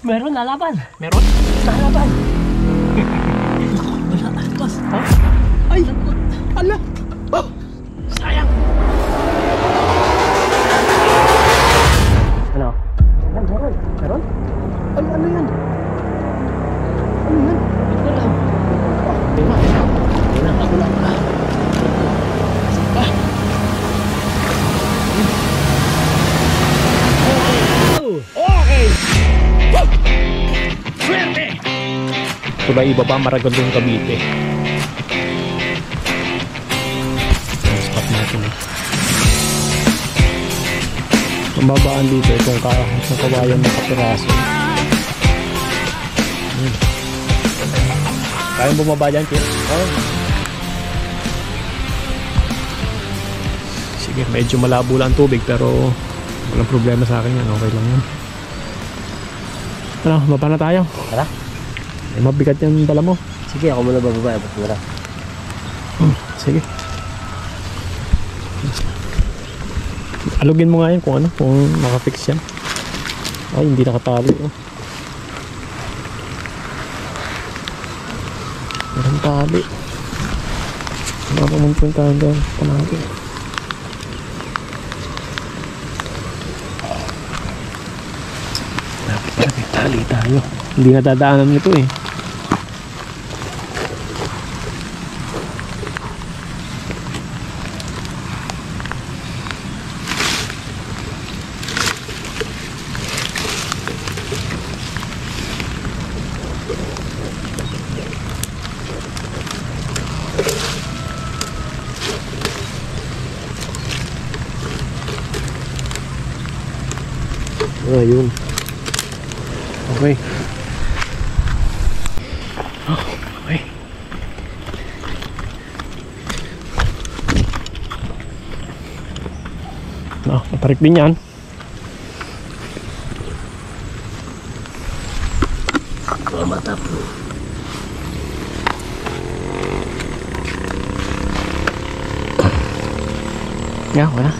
Meron nalaban. Meron? Nalaban. Wala. Pas. Ha? Ay! Ala! Oh! Sayang! Ano? Yan, meron. Meron? Ay, ano yan? Ano yan? Ito lang. Oh, diba? Ako lang. Ah! Okay! Swerte! Ito ba ibaba Maragondon Cavite? Spot natin eh. Ang babaan dito itong kawayan ng kapiraso. Kayang bumaba dyan, Chip? Oh. Sige, medyo malabo lang ang tubig pero walang problema sa akin yan. Okay lang yan. Ano, baba na tayo. Tara. Ay, mabigat yung dala mo. Sige, ako muna bababa. Tara. Sige. Alugin mo nga yan kung ano, kung nakafix yan. Ay, hindi nakatali. Oh. Walang tali. Nakapunta yung tanda pa natin. Dapat tali tayo. Hindi natadaanan nito eh. Ayun. Okay. Oh, okay. Matarik din yan. Mata po. Nga, wala.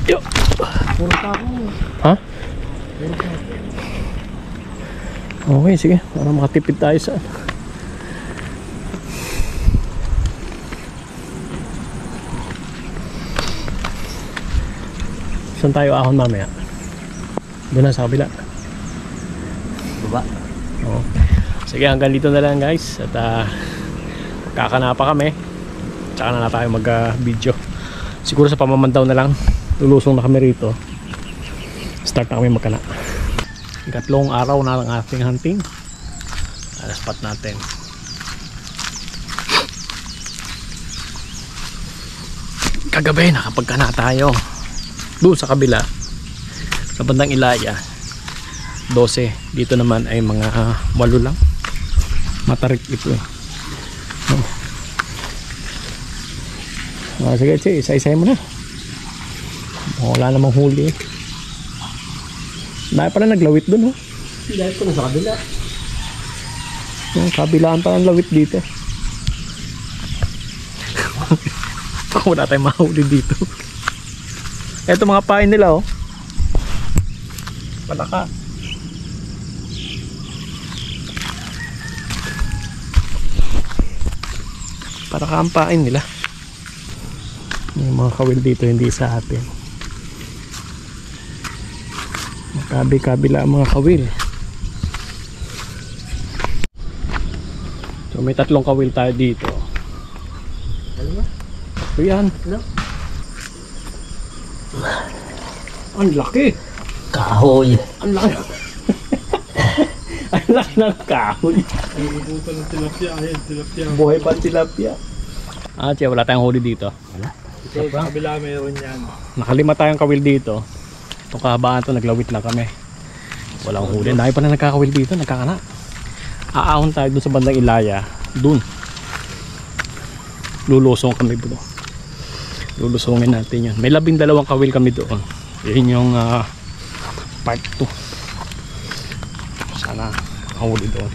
Yo. Puro pa ako. Ha? Puro pa ako. Okay, sige. Para makatipid tayo sa... Saan tayo ahon mamaya? Doon na sa kabila. Baba. Oo. Sige, hanggang dito na lang guys. At kakanapa kami. Tsaka na tayo mag video. Siguro sa pamamandaw na lang. Lulusong na kami rito. Start na kami magkana. Ikatlong araw na ng ating hunting. Spot natin. Kagabi nakapagkana tayo. Doon sa kabila sa bandang Ilaya 12. Dito naman ay mga 8 lang. Matarik ito eh. Sige, isa-isay mo na. Wala namang huli. Dahil pala naglawit dun, oh. Dahil ko na sa kabila. Yung kabilaan pa ng lawit dito. Wala tayong mahuli dito. Ito mga pain nila, oh. Palaka. Palaka ang pain nila. Yung mga kawil dito hindi sa atin. Magkabi-kabila ang mga kawil. So may 3 kawil tayo dito. Ano ba? So yan. Ano? Ang laki. Kahoy. Ang laki. Ang laki ng kahoy. Ibubutan ng tilapia. Ayan, tilapia. Buhay pa ang tilapia. Siya, wala tayong huli dito. Wala. Ito, sa kabila mayroon yan. Nakalima tayong kawil dito. Itong kahabaan to, naglawit lang kami. Walang huli. Dahil pa na nagkakawil dito, nagkakana. Aahon tayo dun sa bandang Ilaya. Dun. Lulusong kami bro. Lulusongin natin yan. May 12 kawil kami doon. Yun yung part 2. Sana makahuli doon.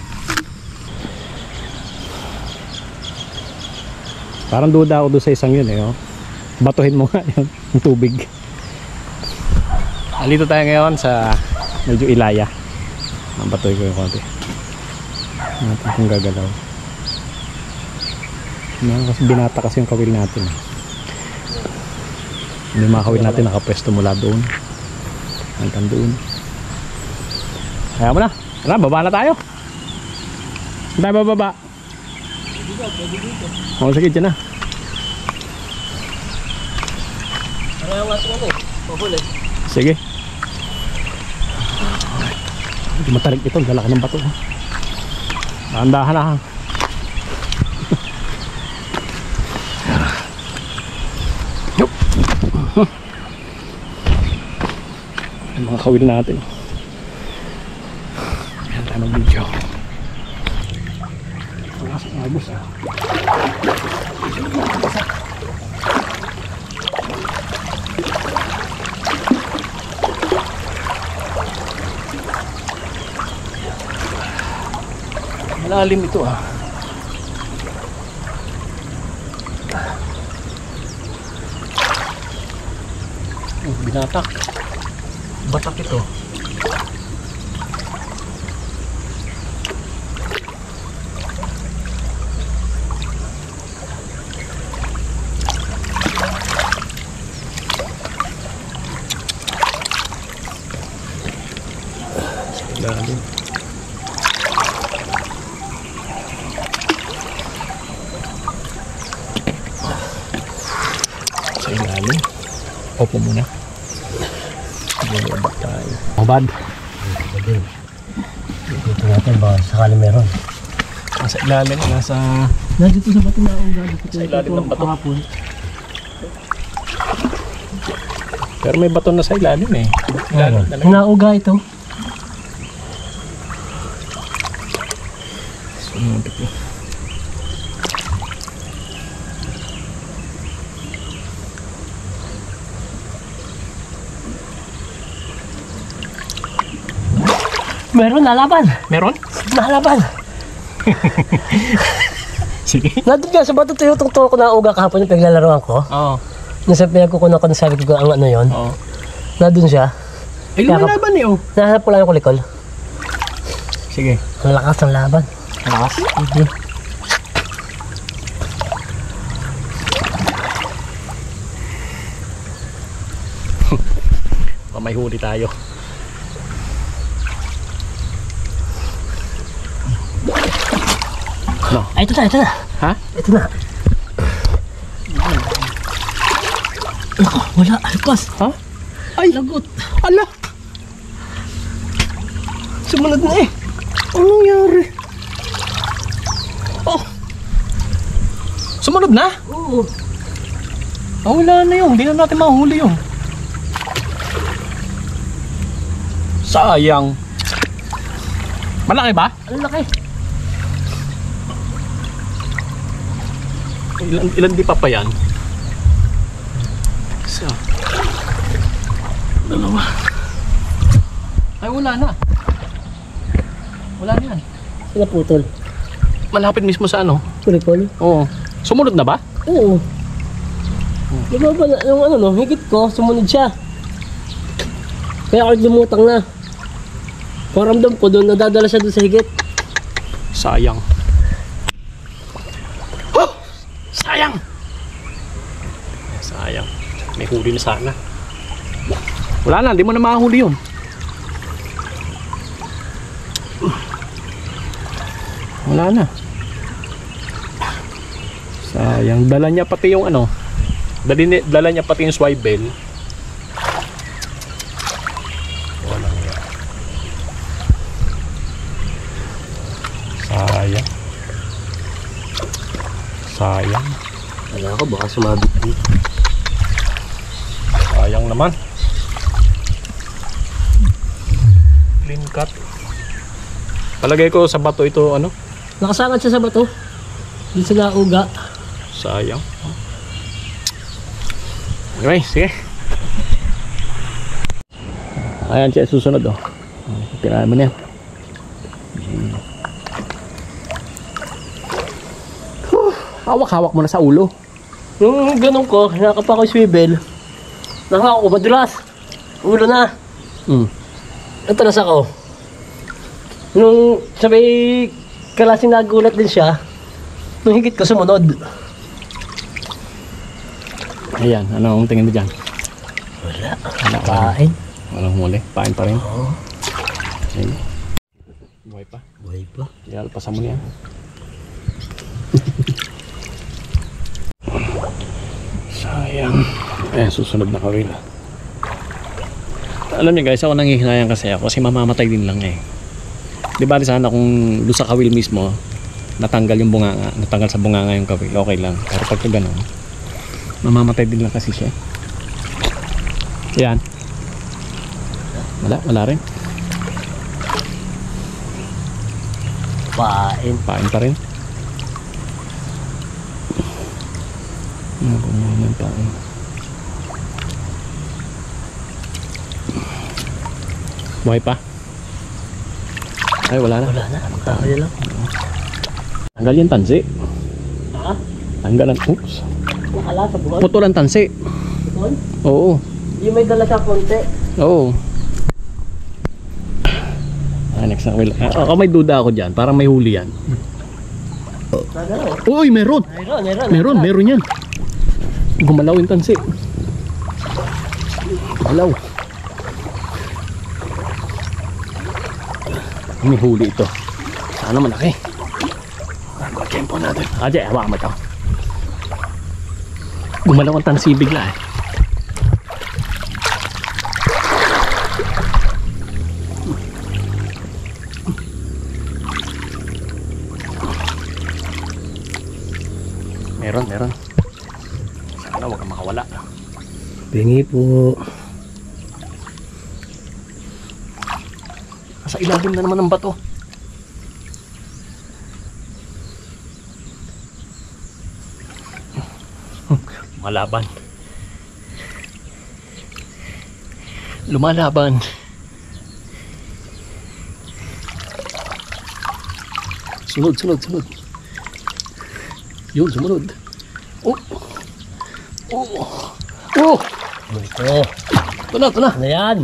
Parang duda ako doon sa isang yun eh. Oh. Batuhin mo nga yun. Yung tubig. Alito tayo ngayon sa medyo ilaya. Nambatoy ko yung konti. Natin kung gagalaw. Kasi binata kasi yung kawil natin. Yung mga kawil natin nakapwesto mula doon hanggang doon. Kaya mo na. Tara, baba na tayo. Saan tayo bababa? O sige, dyan na. Sige. Hindi matarik ito, lalaki ng bato. Dahan-dahan na. Yup. Ang mga kawil natin. Ayan tayo mag-video. Ang agos ah. Malalim ito ah. Binatak. Batak ito. Lalim. Sa ilalim. Opo muna. Bumabak tayo. Mabad. Dito natin ba sakali meron. Nasa ilalim. Nasa... Nandito sa bato na ang gabi. Sa ilalim ng bato. Pero may bato na sa ilalim eh. Ilalim talaga. Nauga ito. Sumabit mo. Meron nalaban. Meron? Nalaban. Sige. Nandun nga sa bato ito yung tungtong ko na uga kahapon yung paglalaroan ko. Oo. Nasa pinagkukunan ko na sabi ko ang ano yun. Oo. Nandun siya. Ay, lumalaban eh oh. Nahanap ko lang yung kulikol. Sige. Ang lakas ng laban. Lakas. May huli tayo. No. Ay, ito na, ito na. Ha? Ito na. Naku, wala. Alpas. Ha? Ay, lagot. Ala! Sumunod na eh. Anong nangyari? Oh! Sumunod na? Oo. Ah, wala na yun. Hindi na natin mahuli yun. Sayang. Malaki ba? Ang laki. Ilan di pa pa yan? Isa. Dalawa. Ay, wala na. Wala na yan. Sila putol. Malapit mismo sa ano? Kulikol. Oo. Sumunod na ba? Oo. Diba ba yung ano no, higit ko, sumunod siya. Kaya ako lumutang na. Paramdam ko doon, nadadala siya doon sa higit. Sayang. Oh! Sayang! Sayang. May huli na sana. Wala na, hindi mo na makahuli yun. Wala na. Sayang. Dala niya pati yung ano. Dala niya pati yung swivel. Walang yan. Sayang. Sayang. Wala ko, baka sumabit dito. Sayang naman. Clean cut. Palagay ko sa bato ito ano? Nakasangat siya sa bato. Dito sa nauga. Sayang. Okay, sige. Ayan siya susunod oh. Tirahan mo na yan. Hawak-hawak mo na sa ulo. Yung ganun ko, nakapa ko yung swivel. Nakaka ko madulas. Ulo na. Natras ako. Nung sabay kalasing nagulat din siya, nung higit ko sumunod. Ayan, ano ang tingin mo dyan? Wala. Wala. Kain. Walang huli. Pain pa rin. Oo. Ayun. Buhay pa. Buhay pa. Ialpasan mo niya. Sayang. Ayan, susunod na kawil. Alam niyo guys, ako nangihinayang kasi mamamatay din lang eh. Di ba sana kung doon sa kawil mismo, natanggal yung bunganga, natanggal sa bunganga yung kawil, okay lang. Pero pagka ganun, mamamatay din lang kasi siya. Yan. Wala rin. Pain. Pain pa rin. Ano ba yung pain? Buhay pa? Ay, wala na. Wala na. Tayo lang. Tanggal yung tansi. Ha? Tanggal ang... Oops. Nakala sa buwan. Putol ang tansi. Buwan? Oo. Yung may dala sa konti. Oo. Next na will. Ako may duda ako dyan. Parang may huli yan. Uy, meron! Meron yan. Gumalaw yung tansi. Gumalaw. May huli ito. Sana malaki. Bago tempo natin. Ajay, hawakan mo ito. Gumalaw ang tansi bigla eh. Meron. Sana huwag kang makawala. Bingi po. Sa ilalim na naman ng bato. Lumalaban. Sunod. Yun, sumunod. Oh. Ito na. Ano yan?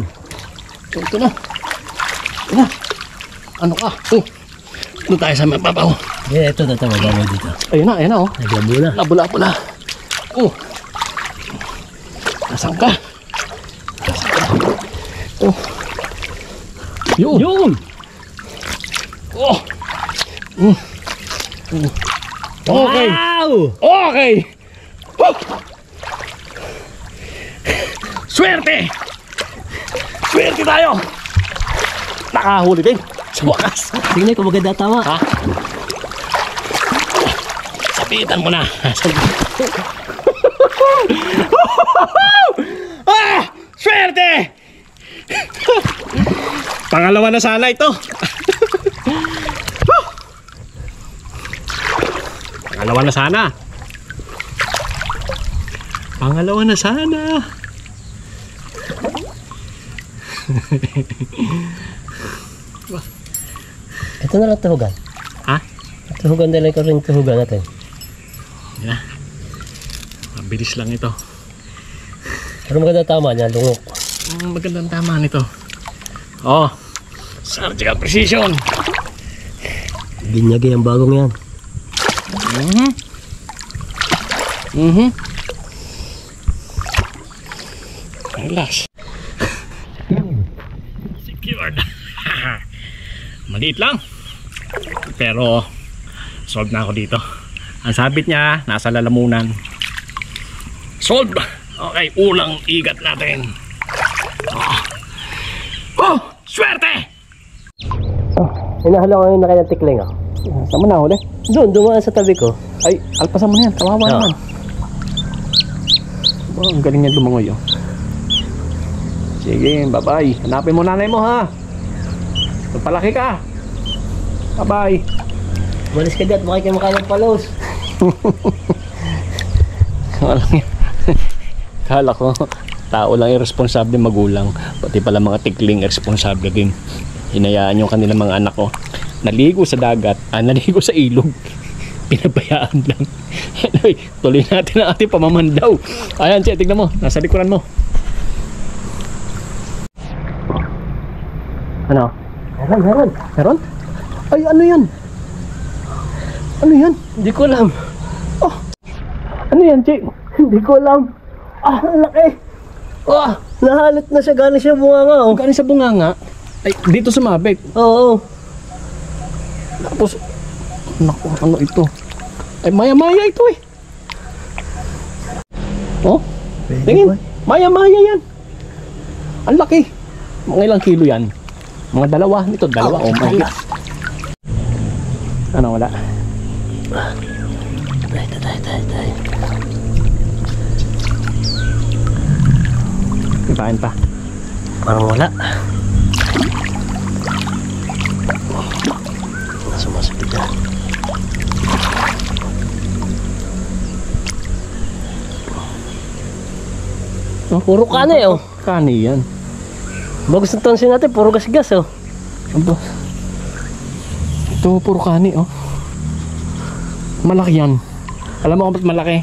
Ito na. Ano ka? Oh. Doon tayo sa mababaw. Ito. Magamo dito. Ayun na oh. Nagamo na. Labula. Oh. Nasaan ka? Oh. Yun. Oh. Okay. Wow! Okay. Oh. Swerte tayo. Nakahuli din. Sa wakas. Tingnan ko maganda tama. Ha? Sabitan mo na. Swerte! Pangalawa na sana ito. Pangalawa na sana. Ito na lang tuhugan. Ha? Tuhugan na lang ko rin tuhugan natin. Yan na. Mabilis lang ito. Pero maganda tama niya, lungok. Magandang tama nito. Oh, surgical precision. Binyagay ang bagong yan. Relax. Secured. Maliit lang. Pero solve na ako dito. Ang sabit niya nasa lalamunan. Solve. Okay, ulang igat natin. Oh, swerte! Hinahala ko ngayon na kanyang tikling ah. Saan mo na huli? Doon, dumaan sa tabi ko. Ay, alpasan mo na yan. Kawawa naman. Oh, ang galing niya lumangoy oh. Sige, bye-bye. Hanapin mo nanay mo ha. Magpalaki ka. Bye-bye. Malis ka dyan, makikita mo kanyang palos. Kala ko tao lang irresponsable, magulang, pati pala mga tikling irresponsable din. Hinayaan yung kanilang mga anak ko naligo sa dagat, naligo sa ilog. Pinabayaan lang. Anyway, tuloy natin ang ating pamamandaw. Ayan, Che, tignan mo, nasa likuran mo. Ano? Meron. Meron? Ay, ano yan? Ano yan? Hindi ko alam. Ano yan, Che? Hindi ko alam. Ang laki. Nahalot na siya. Galing siya bunganga, oh. Galing sa bunganga. Ay, dito sumabit. Oo. Tapos, naku, ano ito? Ay, maya-maya ito eh. Oh, tingin. Maya-maya yan. Ang laki. Mga ilang kilo yan? Mga dalawa. Ito, dalawa. Oh my God. Ano, wala? Tay. Ipain pa. Parang wala. Sumasakit na. Oh, Puro kani, oh. Kani yan. Bagus ng tonsin natin, puro gas-gas, oh. Aba. Ito, puro kani, oh. Malaki yan. Alam mo kung ba't malaki?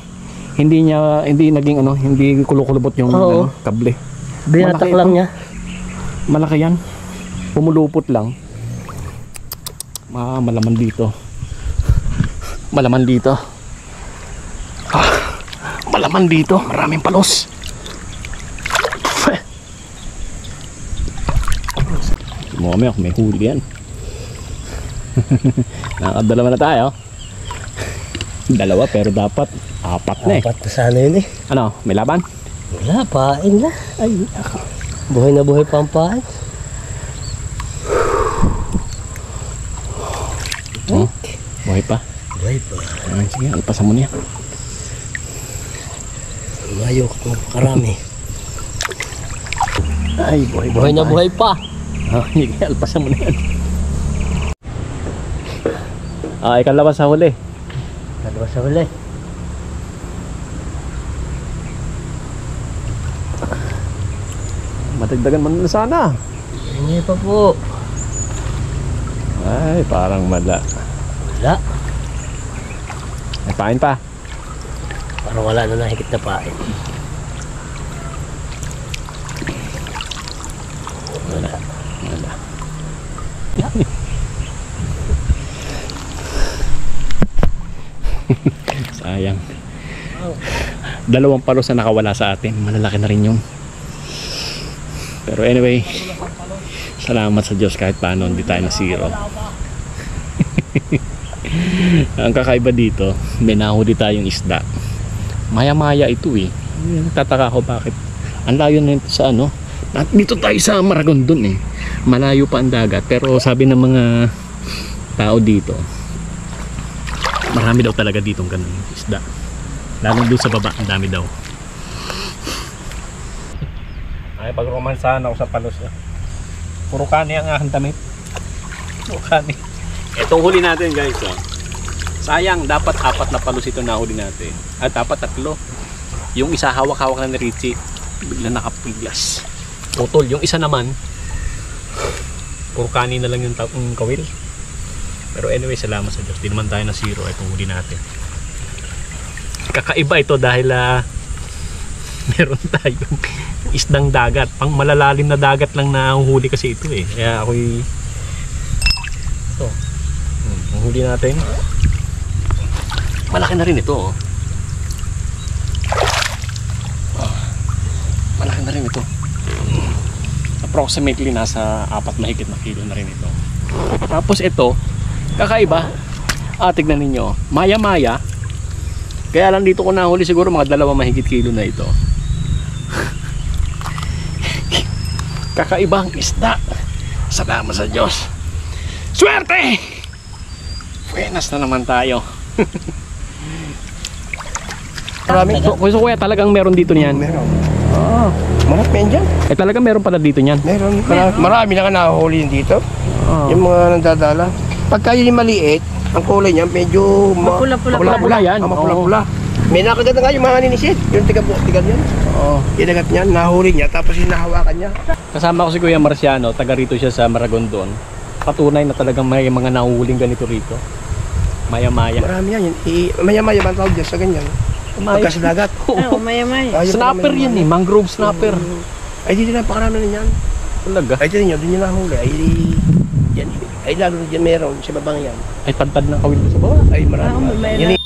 Hindi naging ano, hindi kulukulubot yung Oo. kable. Binatak Malaki lang ito. niya. Malaki yan. Pumulupot lang. Malaman dito. Malaman dito. Malaman dito. Maraming palos. Mukha may huli yan. Nakadalawa na tayo. Dalawa pero dapat apat na eh. Apat na sana yun, eh. Ano? May laban? Wala, pain na. Ay, Buhay na buhay pa ang pain. oh, buhay pa. Buhay pa. Ay, sige, alpasan mo niya. Ayaw ko karami. Ay, buhay Buhay na buhay pa. Oh, sige, alpasan mo na yan. Ikalawa sa huli. Dalawa sa huli. Matagdagan mo na sana. Hindi pa po. Ay, parang mala. Wala. May pain pa. Parang wala na nakikit na pain. Wala. Sayang. Dalawang palos na nakawala sa atin. Malalaki na rin yun. Pero anyway, salamat sa Diyos kahit paano hindi tayo na zero. Ang kakaiba dito, may nahuli tayong isda. Maya-maya ito eh. Nagtataka ako bakit. Ang layo na ito sa ano. Dito tayo sa Maragondon eh. Malayo pa ang dagat. Pero sabi ng mga tao dito, marami daw talaga ditong ganun isda. Lalo doon sa baba, ang dami daw. Ay, pag romansahan ako sa palos. Puro kani ang aking damit. Puro kani. Itong huli natin guys. Oh. Sayang, dapat 4 na palos ito na huli natin. At dapat 3. Yung isa hawak-hawak na ni Richie. Bigla nakapiglas. Putol. Yung isa naman, puro kani na lang yung kawil. Pero anyway, salamat sa Diyos. Di naman tayo na zero itong huli natin. Kakaiba ito dahil meron tayong isdang dagat. Pang malalalim na dagat lang na huli kasi ito eh. Kaya ako'y ito. Ang huli natin. Malaki na rin ito. Oh. Malaki na rin ito. Approximately nasa 4 mahigit na kilo na rin ito. Tapos ito, kakaiba. Tignan ninyo. Maya-maya. Kaya lang dito ko nahuli siguro mga 2 mahigit kilo na ito. Kakaibang isda. Salamat sa Diyos. Swerte! Buenas na naman tayo. Marami. So kuya talagang meron dito niyan. Meron. Marami yan dyan. Talagang meron pala dito niyan. Meron. Marami na ka nakahuli dito. Yung mga nandadala. Pagka yun yung maliit, ang kulay niya medyo Mapula-pula yan. Mapula-pula. May nakagat na nga yung mga ninisit. Yung tiga-tigan yan. Oo. Inagat niya, nahuli niya, tapos hinahawakan niya. Kasama ko si Kuya Marciano, taga rito siya sa Maragondon. Patunay na talagang may mga nahuhuling ganito rito. Maya-maya. Marami yan. Maya-maya ba ang tawag dyan sa ganyan? Pagka sa dagat. Oo, maya-maya. Ayun pala, Snapper yan eh, mangrove snapper. Ay, dito napakarami na yan. Talaga. Ay, dyan nyo, doon nyo nahuli. Ay lalo na dyan meron, sa babang yan. Ay, padpad ng kawil sa baba. Ay, marami. Yan